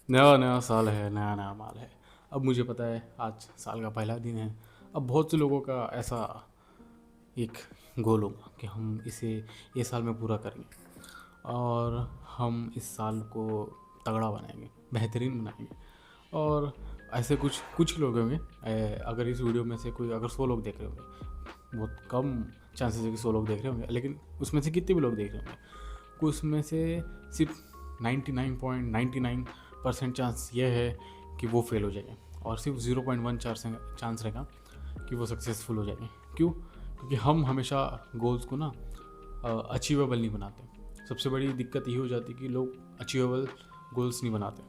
नया नया साल है, नया नया माल है। अब मुझे पता है आज साल का पहला दिन है। अब बहुत से लोगों का ऐसा एक गोल होगा कि हम इसे ये साल में पूरा करेंगे और हम इस साल को तगड़ा बनाएंगे, बेहतरीन बनाएंगे। और ऐसे कुछ कुछ लोग होंगे। अगर इस वीडियो में से कोई अगर 100 लोग देख रहे होंगे, बहुत कम चांसेस है कि 100 लोग देख रहे होंगे, लेकिन उसमें से कितने भी लोग देख रहे होंगे, कुछ में से सिर्फ 99.99% चांस ये है कि वो फेल हो जाएंगे और सिर्फ 0.1 चांस रहेगा कि वो सक्सेसफुल हो जाएंगे। क्यों? क्योंकि हम हमेशा गोल्स को ना अचीवेबल नहीं बनाते। सबसे बड़ी दिक्कत ये हो जाती है कि लोग अचीवेबल गोल्स नहीं बनाते।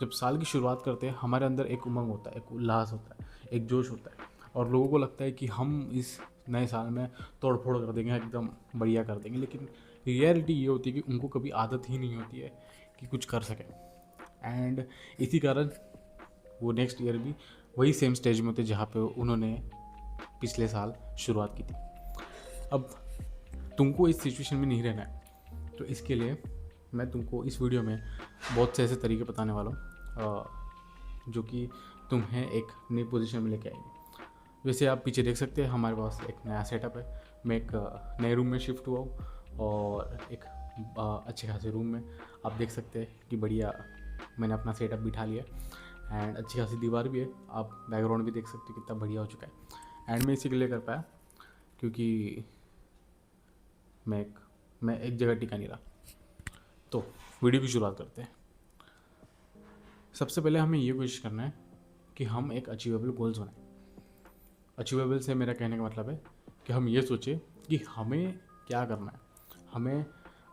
जब साल की शुरुआत करते हैं हमारे अंदर एक उमंग होता है, एक उल्लास होता है, एक जोश होता है और लोगों को लगता है कि हम इस नए साल में तोड़ फोड़ कर देंगे, एकदम बढ़िया कर देंगे। लेकिन रियलिटी ये होती है कि उनको कभी आदत ही नहीं होती है कि कुछ कर सकें। एंड इसी कारण वो नेक्स्ट ईयर भी वही सेम स्टेज में होते जहाँ पे उन्होंने पिछले साल शुरुआत की थी। अब तुमको इस सिचुएशन में नहीं रहना है, तो इसके लिए मैं तुमको इस वीडियो में बहुत से ऐसे तरीके बताने वाला हूँ जो कि तुम्हें एक नई पोजीशन में लेके आएंगे। वैसे आप पीछे देख सकते हैं हमारे पास एक नया सेटअप है। मैं एक नए रूम में शिफ्ट हुआ हूँ और एक अच्छे खासे रूम में आप देख सकते हैं कि बढ़िया मैंने अपना सेटअप बिठा लिया एंड अच्छी खासी दीवार भी है। आप बैकग्राउंड भी देख सकते हो कितना बढ़िया हो चुका है। एंड मैं इसी के लिए कर पाया क्योंकि मैं एक जगह टिका नहीं रहा। तो वीडियो की शुरुआत करते हैं। सबसे पहले हमें ये कोशिश करना है कि हम एक अचीवेबल गोल्स बनाएं। अचीवेबल से मेरा कहने का मतलब है कि हम ये सोचें कि हमें क्या करना है, हमें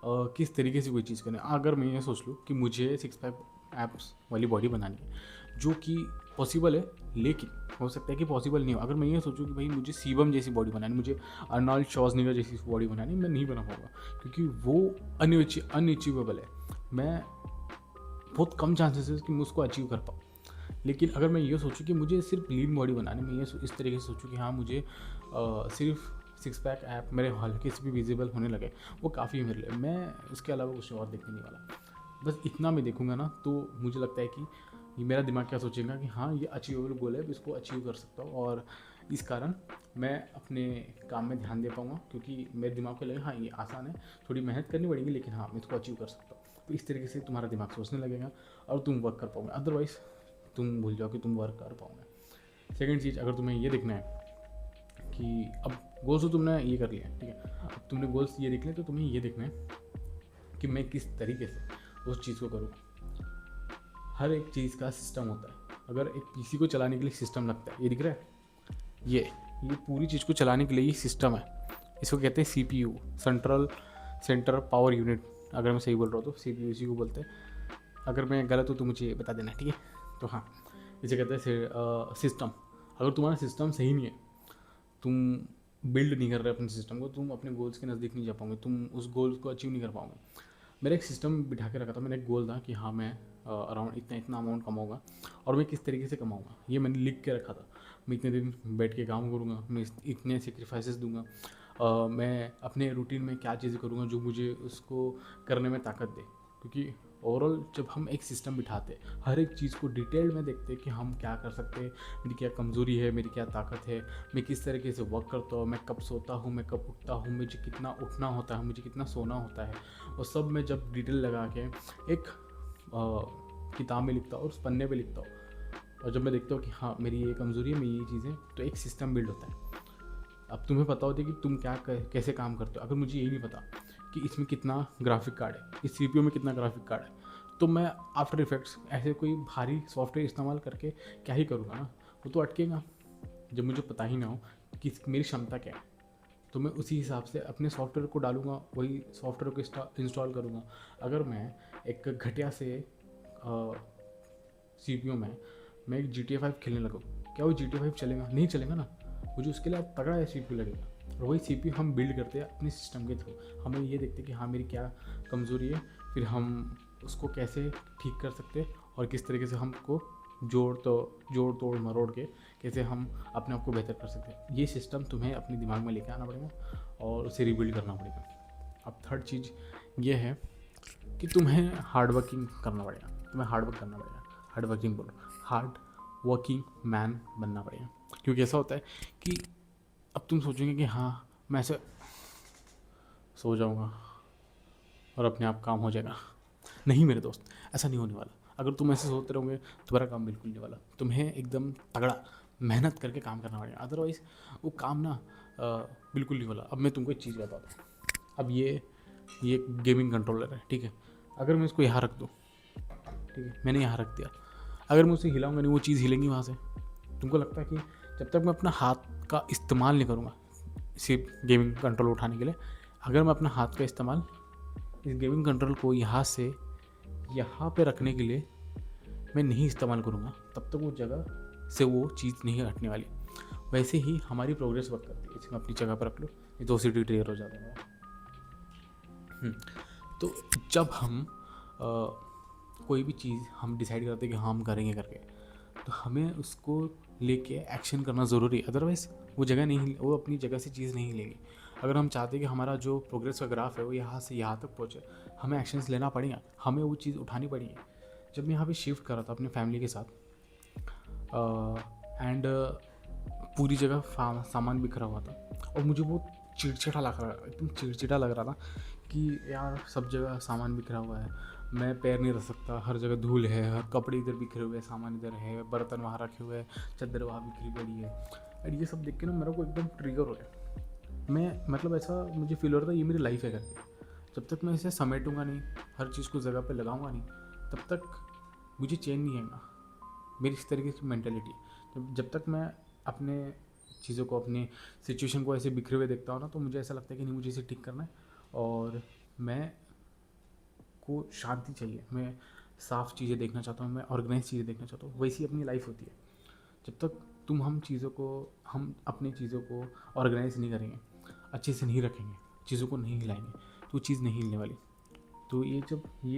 किस तरीके से कोई चीज़ करनी है। अगर मैं ये सोच लूँ कि मुझे 6 पैक एप्स वाली बॉडी बनानी है जो कि पॉसिबल है, लेकिन हो सकता है कि पॉसिबल नहीं हो। अगर मैं ये सोचूं कि भाई मुझे सीबम जैसी बॉडी बनानी, मुझे अर्नोल्ड श्वार्ज़नेगर जैसी बॉडी बनानी, मैं नहीं बना पाऊंगा क्योंकि वो अनअचीवेबल है। मैं बहुत कम चांसेस है कि मैं उसको अचीव कर पाऊँ। लेकिन अगर मैं ये सोचूं कि मुझे सिर्फ लीन बॉडी बनानी, मैं ये इस तरीके से सोचूं कि हाँ मुझे सिर्फ 6 पैक ऐप मेरे हल्के से भी विजिबल होने लगे, वो काफ़ी है मेरे लिए। मैं उसके अलावा कुछ और देखने नहीं वाला। बस इतना मैं देखूंगा ना तो मुझे लगता है कि ये मेरा दिमाग क्या सोचेगा कि हाँ ये अचीवेबल गोल है, इसको अचीव कर सकता हूँ और इस कारण मैं अपने काम में ध्यान दे पाऊँगा क्योंकि मेरे दिमाग को लगेगा हाँ ये आसान है, थोड़ी मेहनत करनी पड़ेगी लेकिन हाँ मैं इसको अचीव कर सकता हूँ। तो इस तरीके से तुम्हारा दिमाग सोचने लगेगा और तुम वर्क कर पाओगे। अदरवाइज़ तुम भूल जाओ कि तुम वर्क कर पाओगे। सेकेंड चीज़, अगर तुम्हें ये देखना है कि अब गोल्स तो तुमने ये कर लिया, ठीक है, अब तुमने गोल्स ये देख लिया तो तुम्हें ये देखना है कि मैं किस तरीके से उस चीज़ को करूँ। हर एक चीज़ का सिस्टम होता है। अगर एक पीसी को चलाने के लिए सिस्टम लगता है, ये दिख रहा है, ये पूरी चीज़ को चलाने के लिए ये सिस्टम है। इसको कहते हैं सीपीयू, सेंटर पावर यूनिट। अगर मैं सही बोल रहा हूँ तो सीपीयू इसी को बोलते हैं। अगर मैं गलत हूँ तो मुझे बता देना, ठीक है। तो हाँ, इसे कहते हैं सिस्टम। अगर तुम्हारा सिस्टम सही नहीं है, तुम बिल्ड नहीं कर रहे अपने सिस्टम को, तुम अपने गोल्स के नज़दीक नहीं जा पाओगे, तुम उस गोल्स को अचीव नहीं कर पाओगे। मेरा एक सिस्टम बिठा के रखा था। मैंने एक गोल था कि हाँ मैं अराउंड इतना इतना अमाउंट कमाऊँगा और मैं किस तरीके से कमाऊँगा ये मैंने लिख के रखा था। मैं इतने दिन बैठ के काम करूँगा, मैं इतने सेक्रीफाइसेस दूंगा, मैं अपने रूटीन में क्या चीज़ें करूँगा जो मुझे उसको करने में ताकत दे। क्योंकि ओवरऑल जब हम एक सिस्टम बिठाते हर एक चीज़ को डिटेल में देखते कि हम क्या कर सकते हैं, मेरी क्या कमज़ोरी है, मेरी क्या ताकत है, मैं किस तरीके से वर्क करता हूँ, मैं कब सोता हूँ, मैं कब उठता हूँ, मुझे कितना उठना होता है, मुझे कितना सोना होता है, और सब मैं जब डिटेल लगा के एक किताब में लिखता हूँ और उस पन्ने पे लिखता हूँ और जब मैं देखता हूँ कि हाँ मेरी ये कमज़ोरी है, मेरी ये चीज़ें, तो एक सिस्टम बिल्ड होता है। अब तुम्हें पता होता है कि तुम कैसे काम करते हो। अगर मुझे यही नहीं पता कि इसमें कितना ग्राफिक कार्ड है, इस सीपीयू में कितना ग्राफिक कार्ड है, तो मैं आफ्टर इफेक्ट्स ऐसे कोई भारी सॉफ्टवेयर इस्तेमाल करके क्या ही करूँगा ना, वो तो अटकेगा। जब मुझे पता ही ना हो कि मेरी क्षमता क्या है, तो मैं उसी हिसाब से अपने सॉफ्टवेयर को डालूंगा, वही सॉफ्टवेयर को इंस्टॉल करूँगा। अगर मैं एक घटिया से सीपीयू में मैं एक GTA 5 खेलने लगूँ, क्या वो GTA 5 चलेगा? नहीं चलेगा ना। मुझे उसके लिए तगड़ा है सीपीयू लगेगा। और वही सीपीयू हम बिल्ड करते हैं अपने सिस्टम के थ्रू। हमें ये देखते हैं कि हाँ मेरी क्या कमज़ोरी है, फिर हम उसको कैसे ठीक कर सकते हैं और किस तरीके से हमको जोड़ तोड़ मरोड़ के कैसे हम अपने आप को बेहतर कर सकते हैं। ये सिस्टम तुम्हें अपने दिमाग में लेके आना पड़ेगा और उसे रिबिल्ड करना पड़ेगा। अब थर्ड चीज़ ये है कि तुम्हें हार्ड वर्किंग करना पड़ेगा, तुम्हें हार्ड वर्क करना पड़ेगा। हार्ड वर्किंग बोलो, हार्ड वर्किंग मैन बनना पड़ेगा। क्योंकि ऐसा होता है कि अब तुम सोचोगे कि हाँ मैं ऐसे सो जाऊँगा और अपने आप काम हो जाएगा। नहीं मेरे दोस्त, ऐसा नहीं होने वाला। अगर तुम ऐसे सोचते रहोगे तुम्हारा काम बिल्कुल नहीं वाला। तुम्हें एकदम तगड़ा मेहनत करके काम करना पड़ेगा, अदरवाइज़ वो काम ना बिल्कुल नहीं वाला। अब मैं तुमको एक चीज़ बताता हूँ। अब ये गेमिंग कंट्रोलर है, ठीक है। अगर मैं इसको यहाँ रख दूँ, ठीक है, मैंने यहाँ रख दिया, अगर मैं उसे हिलाऊंगा नहीं वो चीज़ हिलेंगी वहाँ से। तुमको लगता है कि जब तक मैं अपना हाथ का इस्तेमाल नहीं करूँगा सिर्फ गेमिंग कंट्रोल उठाने के लिए, अगर मैं अपना हाथ का इस्तेमाल इस गेमिंग कंट्रोल को यहाँ से यहाँ पे रखने के लिए मैं नहीं इस्तेमाल करूँगा, तब तक वो जगह से वो चीज़ नहीं हटने वाली। वैसे ही हमारी प्रोग्रेस वर्क करती है। इसे मैं अपनी जगह पर रख लो, ये तो सीटी क्लियर हो जाता है। तो जब हम कोई भी चीज़ हम डिसाइड करते हैं कि हाँ हम करेंगे करके, तो हमें उसको लेके एक्शन करना ज़रूरी है। अदरवाइज़ वो अपनी जगह से चीज़ नहीं लेंगे। अगर हम चाहते हैं कि हमारा जो प्रोग्रेस का ग्राफ है वो यहाँ से यहाँ तक पहुँचे, हमें एक्शंस लेना पड़ेगा, हमें वो चीज़ उठानी पड़ेगी। जब मैं यहाँ पे शिफ्ट कर रहा था अपनी फैमिली के साथ एंड पूरी जगह सामान बिखरा हुआ था और मुझे वो चिड़चिड़ा लग रहा, एकदम चिड़चिड़ा लग रहा था कि यार सब जगह सामान बिखरा हुआ है, मैं पैर नहीं रख सकता, हर जगह धूल है, हर कपड़े इधर बिखरे हुए हैं, सामान इधर है, बर्तन वहाँ रखे हुए हैं, चादर वहाँ बिखरी पड़ी है। और ये सब देख के ना मेरे को एकदम ट्रिगर हो गया। मैं मतलब ऐसा मुझे फील हो रहा था ये मेरी लाइफ है करके। जब तक मैं इसे समेटूंगा नहीं, हर चीज़ को जगह पे लगाऊंगा नहीं, तब तक मुझे चैन नहीं आएगा। मेरी इस तरीके की मेंटालिटी है। जब तक मैं अपने चीज़ों को, अपने सिचुएशन को ऐसे बिखरे हुए देखता हूँ ना, तो मुझे ऐसा लगता है कि नहीं मुझे इसे ठीक करना है और मैं को शांति चाहिए, मैं साफ़ चीज़ें देखना चाहता हूँ, मैं ऑर्गेनाइज चीज़ें देखना चाहता हूँ। वैसी अपनी लाइफ होती है। जब तक हम अपनी चीज़ों को ऑर्गेनाइज नहीं करेंगे, अच्छे से नहीं रखेंगे, चीज़ों को नहीं हिलाएंगे, तो वो चीज़ नहीं हिलने वाली। तो ये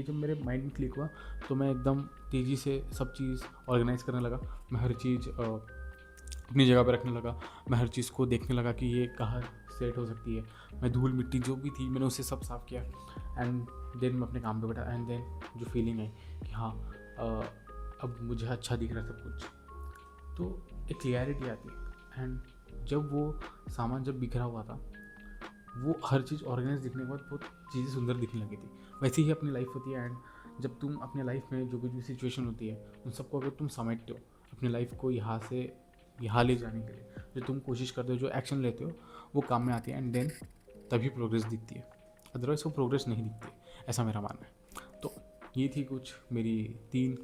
जब मेरे माइंड में क्लिक हुआ, तो मैं एकदम तेज़ी से सब चीज़ ऑर्गेनाइज करने लगा। मैं हर चीज़ अपनी जगह पे रखने लगा। मैं हर चीज़ को देखने लगा कि ये कहाँ सेट हो सकती है। मैं धूल मिट्टी जो भी थी मैंने उसे सब साफ़ किया एंड देन मैं अपने काम पे बैठा। एंड देन जो फीलिंग है कि हाँ अब मुझे अच्छा दिख रहा है सब कुछ, तो एक क्लियरिटी आती है। एंड जब वो सामान जब बिखरा हुआ था, वो हर चीज़ ऑर्गेनाइज दिखने के बाद बहुत चीज़ें सुंदर दिखने लगी थी। वैसे ही अपनी लाइफ होती है। एंड जब तुम अपने लाइफ में जो कुछ भी सिचुएशन होती है, उन सबको अगर तुम समेटते हो अपनी लाइफ को यहाँ से यहाँ ले जाने के लिए, जो तुम कोशिश करते हो, जो एक्शन लेते हो, वो काम में आती है। एंड देन तभी प्रोग्रेस दिखती है, अदरवाइज़ वो प्रोग्रेस नहीं दिखती, ऐसा मेरा मानना है। तो ये थी कुछ मेरी 3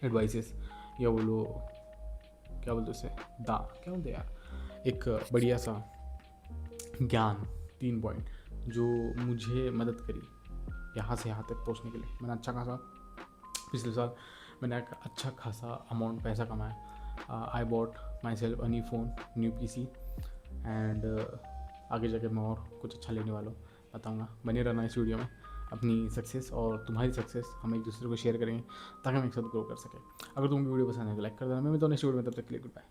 एडवाइसेस, या बोलो क्या बोलते उसे, क्या बोलते यार, एक बढ़िया सा ज्ञान, 3 पॉइंट जो मुझे मदद करी यहाँ से यहाँ तक पहुँचने के लिए। मैंने अच्छा खासा पिछले साल मैंने एक अच्छा खासा अमाउंट पैसा कमाया। I bought my self a new phone, new PC and आगे जाके मैं और कुछ अच्छा लेने वाला हूँ, बताऊँगा। बने रहना इस वीडियो में। अपनी सक्सेस और तुम्हारी सक्सेस हम एक दूसरे को शेयर करेंगे ताकि हम एक साथ ग्रो कर सकें। अगर तुमको वीडियो पसंद है तो लाइक कर देना। मैं तो नेक्स्ट वीडियो में, तब तक के लिए गुड बाय।